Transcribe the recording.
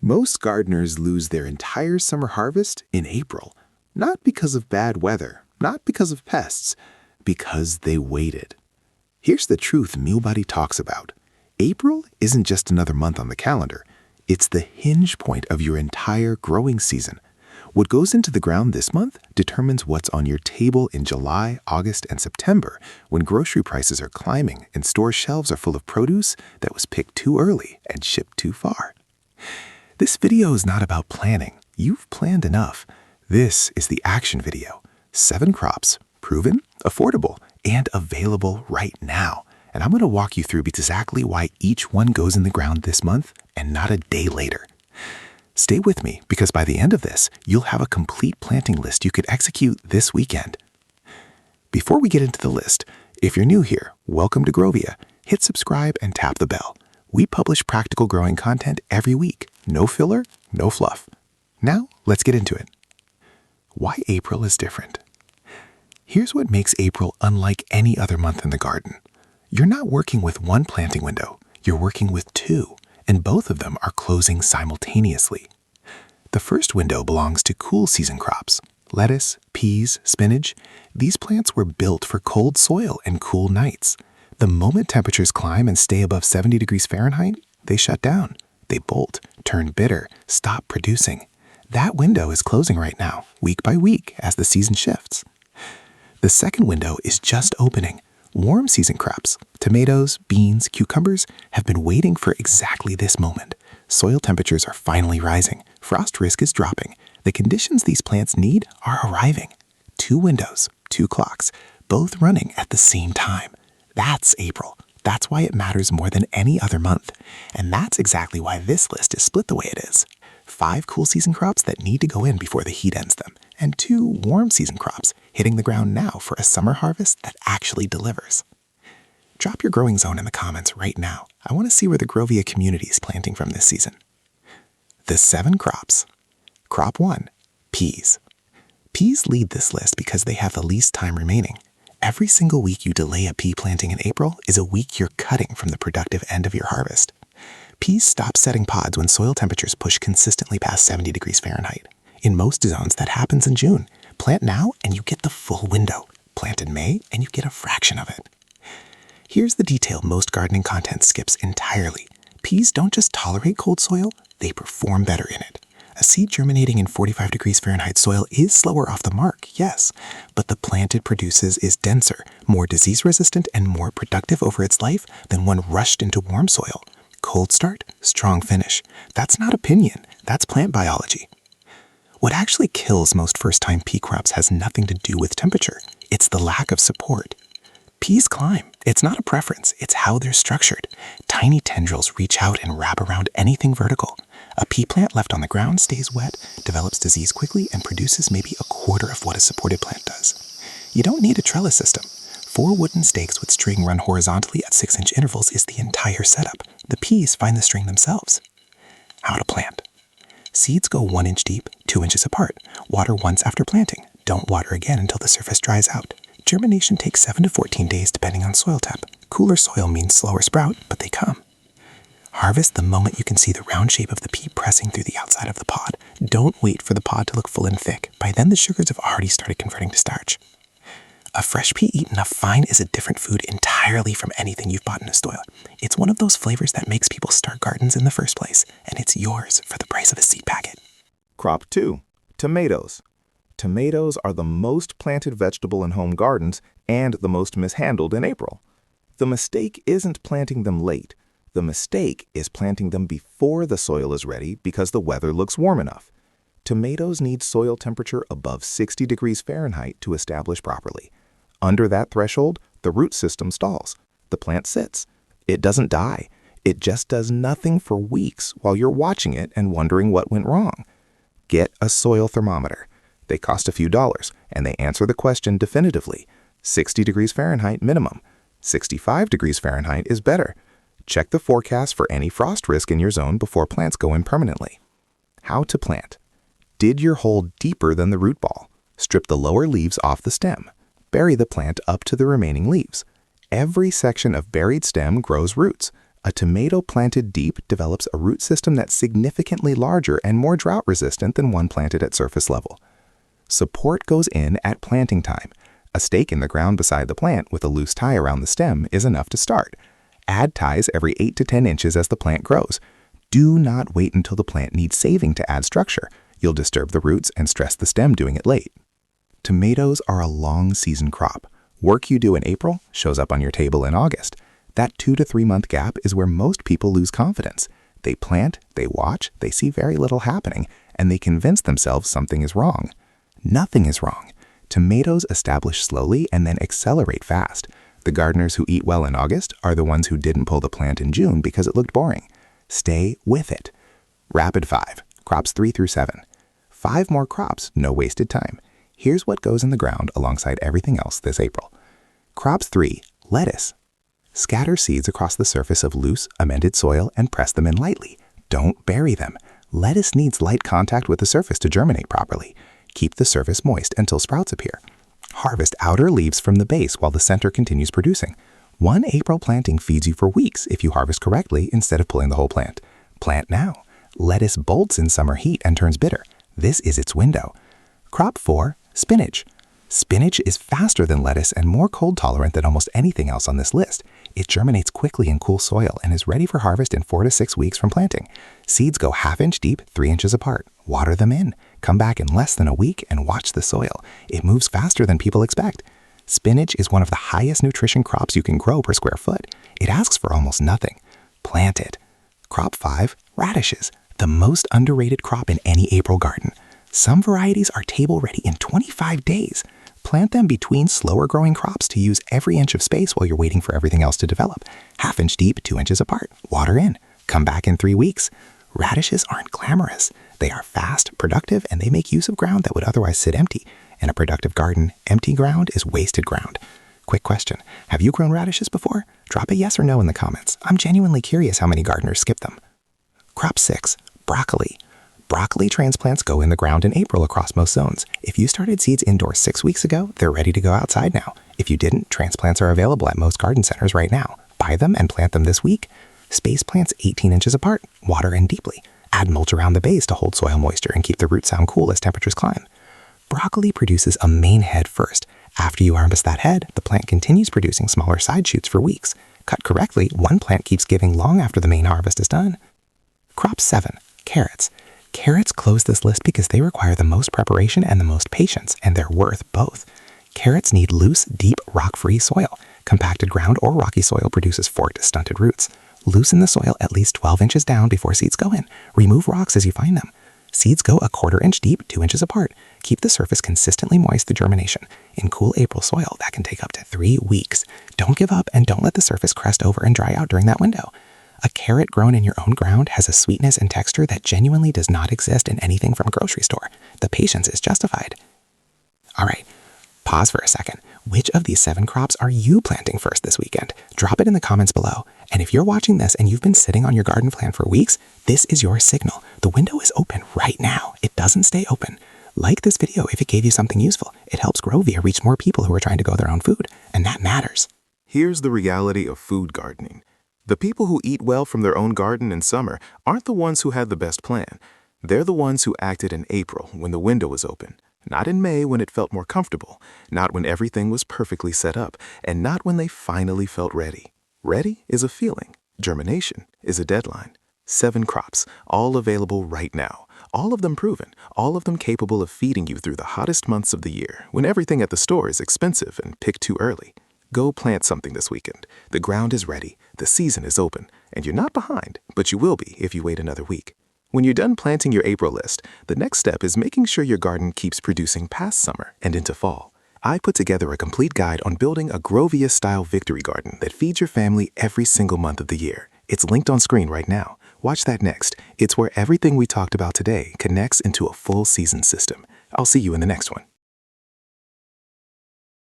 Most gardeners lose their entire summer harvest in April, not because of bad weather, not because of pests, because they waited. Here's the truth Mulebody talks about. April isn't just another month on the calendar. It's the hinge point of your entire growing season. What goes into the ground this month determines what's on your table in July, August, and September when grocery prices are climbing and store shelves are full of produce that was picked too early and shipped too far. This video is not about planning. You've planned enough. This is the action video. 7 crops, proven, affordable, and available right now. And I'm going to walk you through exactly why each one goes in the ground this month and not a day later. Stay with me because by the end of this, you'll have a complete planting list you could execute this weekend. Before we get into the list, if you're new here, welcome to Growvia. Hit subscribe and tap the bell. We publish practical growing content every week. No filler, no fluff. Now, let's get into it. Why April is different. Here's what makes April unlike any other month in the garden. You're not working with one planting window. You're working with 2. And both of them are closing simultaneously. The first window belongs to cool season crops. Lettuce, peas, spinach. These plants were built for cold soil and cool nights. The moment temperatures climb and stay above 70 degrees Fahrenheit, they shut down. They bolt, turn bitter, stop producing. That window is closing right now, week by week, as the season shifts. The second window is just opening. Warm season crops, tomatoes, beans, cucumbers, have been waiting for exactly this moment. Soil temperatures are finally rising. Frost risk is dropping. The conditions these plants need are arriving. 2 windows, 2 clocks, both running at the same time. That's April. That's why it matters more than any other month. And that's exactly why this list is split the way it is. 5 cool season crops that need to go in before the heat ends them, and 2 warm season crops hitting the ground now for a summer harvest that actually delivers. Drop your growing zone in the comments right now. I want to see where the Growvia community is planting from this season. The 7 crops. Crop 1, peas. Peas lead this list because they have the least time remaining. Every single week you delay a pea planting in April is a week you're cutting from the productive end of your harvest. Peas stop setting pods when soil temperatures push consistently past 70 degrees Fahrenheit. In most zones, that happens in June. Plant now and you get the full window. Plant in May and you get a fraction of it. Here's the detail most gardening content skips entirely. Peas don't just tolerate cold soil, they perform better in it. A seed germinating in 45 degrees Fahrenheit soil is slower off the mark, yes, but the plant it produces is denser, more disease-resistant, and more productive over its life than one rushed into warm soil. Cold start, strong finish. That's not opinion, that's plant biology. What actually kills most first-time pea crops has nothing to do with temperature. It's the lack of support. Peas climb. It's not a preference, it's how they're structured. Tiny tendrils reach out and wrap around anything vertical. A pea plant left on the ground stays wet, develops disease quickly, and produces maybe a quarter of what a supported plant does. You don't need a trellis system. 4 wooden stakes with string run horizontally at 6-inch intervals is the entire setup. The peas find the string themselves. How to plant. Seeds go 1 inch deep, 2 inches apart. Water once after planting. Don't water again until the surface dries out. Germination takes 7 to 14 days depending on soil temp. Cooler soil means slower sprout, but they come. Harvest the moment you can see the round shape of the pea pressing through the outside of the pod. Don't wait for the pod to look full and thick. By then the sugars have already started converting to starch. A fresh pea eaten up fine is a different food entirely from anything you've bought in a store. It's one of those flavors that makes people start gardens in the first place, and it's yours for the price of a seed packet. Crop 2, tomatoes. Tomatoes are the most planted vegetable in home gardens and the most mishandled in April. The mistake isn't planting them late. The mistake is planting them before the soil is ready because the weather looks warm enough. Tomatoes need soil temperature above 60 degrees Fahrenheit to establish properly. Under that threshold, the root system stalls. The plant sits. It doesn't die. It just does nothing for weeks while you're watching it and wondering what went wrong. Get a soil thermometer. They cost a few dollars, and they answer the question definitively. 60 degrees Fahrenheit minimum. 65 degrees Fahrenheit is better. Check the forecast for any frost risk in your zone before plants go in permanently. How to plant. Dig your hole deeper than the root ball. Strip the lower leaves off the stem. Bury the plant up to the remaining leaves. Every section of buried stem grows roots. A tomato planted deep develops a root system that's significantly larger and more drought resistant than one planted at surface level. Support goes in at planting time. A stake in the ground beside the plant with a loose tie around the stem is enough to start. Add ties every 8 to 10 inches as the plant grows. Do not wait until the plant needs saving to add structure. You'll disturb the roots and stress the stem doing it late. Tomatoes are a long season crop. Work you do in April shows up on your table in August. That 2 to 3 month gap is where most people lose confidence. They plant, they watch, they see very little happening, and they convince themselves something is wrong. Nothing is wrong. Tomatoes establish slowly and then accelerate fast. The gardeners who eat well in August are the ones who didn't pull the plant in June because it looked boring. Stay with it. Rapid 5, crops 3 through 7. 5 more crops, no wasted time. Here's what goes in the ground alongside everything else this April. Crops 3, lettuce. Scatter seeds across the surface of loose, amended soil and press them in lightly. Don't bury them. Lettuce needs light contact with the surface to germinate properly. Keep the surface moist until sprouts appear. Harvest outer leaves from the base while the center continues producing. One April planting feeds you for weeks if you harvest correctly instead of pulling the whole plant. Plant now. Lettuce bolts in summer heat and turns bitter. This is its window. Crop 4, spinach. Spinach is faster than lettuce and more cold tolerant than almost anything else on this list. It germinates quickly in cool soil and is ready for harvest in 4 to 6 weeks from planting. Seeds go 1/2 inch deep, 3 inches apart. Water them in. Come back in less than a week and watch the soil. It moves faster than people expect. Spinach is one of the highest nutrition crops you can grow per square foot. It asks for almost nothing. Plant it. Crop 5, radishes, the most underrated crop in any April garden. Some varieties are table ready in 25 days. Plant them between slower growing crops to use every inch of space while you're waiting for everything else to develop. 1/2 inch deep, 2 inches apart. Water in. Come back in 3 weeks. Radishes aren't glamorous. They are fast, productive, and they make use of ground that would otherwise sit empty. In a productive garden, empty ground is wasted ground. Quick question. Have you grown radishes before? Drop a yes or no in the comments. I'm genuinely curious how many gardeners skip them. Crop 6, broccoli. Broccoli transplants go in the ground in April across most zones. If you started seeds indoors 6 weeks ago, they're ready to go outside now. If you didn't, transplants are available at most garden centers right now. Buy them and plant them this week. Space plants 18 inches apart. Water in deeply. Add mulch around the base to hold soil moisture and keep the roots sound cool as temperatures climb. Broccoli produces a main head first. After you harvest that head, the plant continues producing smaller side shoots for weeks. Cut correctly, one plant keeps giving long after the main harvest is done. Crop 7, carrots. Carrots close this list because they require the most preparation and the most patience, and they're worth both. Carrots need loose, deep, rock-free soil. Compacted ground or rocky soil produces forked, stunted roots. Loosen the soil at least 12 inches down before seeds go in. Remove rocks as you find them. Seeds go 1/4 inch deep, 2 inches apart. Keep the surface consistently moist through germination. In cool April soil, that can take up to 3 weeks. Don't give up and don't let the surface crest over and dry out during that window. A carrot grown in your own ground has a sweetness and texture that genuinely does not exist in anything from a grocery store. The patience is justified. All right, pause for a second. Which of these 7 crops are you planting first this weekend? Drop it in the comments below. And if you're watching this and you've been sitting on your garden plan for weeks, this is your signal. The window is open right now. It doesn't stay open. Like this video if it gave you something useful. It helps Growvia reach more people who are trying to grow their own food, and that matters. Here's the reality of food gardening. The people who eat well from their own garden in summer aren't the ones who had the best plan. They're the ones who acted in April when the window was open. Not in May when it felt more comfortable, not when everything was perfectly set up, and not when they finally felt ready. Ready is a feeling. Germination is a deadline. 7 crops, all available right now. All of them proven, all of them capable of feeding you through the hottest months of the year when everything at the store is expensive and picked too early. Go plant something this weekend. The ground is ready, the season is open, and you're not behind, but you will be if you wait another week. When you're done planting your April list, the next step is making sure your garden keeps producing past summer and into fall. I put together a complete guide on building a Growvia-style victory garden that feeds your family every single month of the year. It's linked on screen right now. Watch that next. It's where everything we talked about today connects into a full season system. I'll see you in the next one.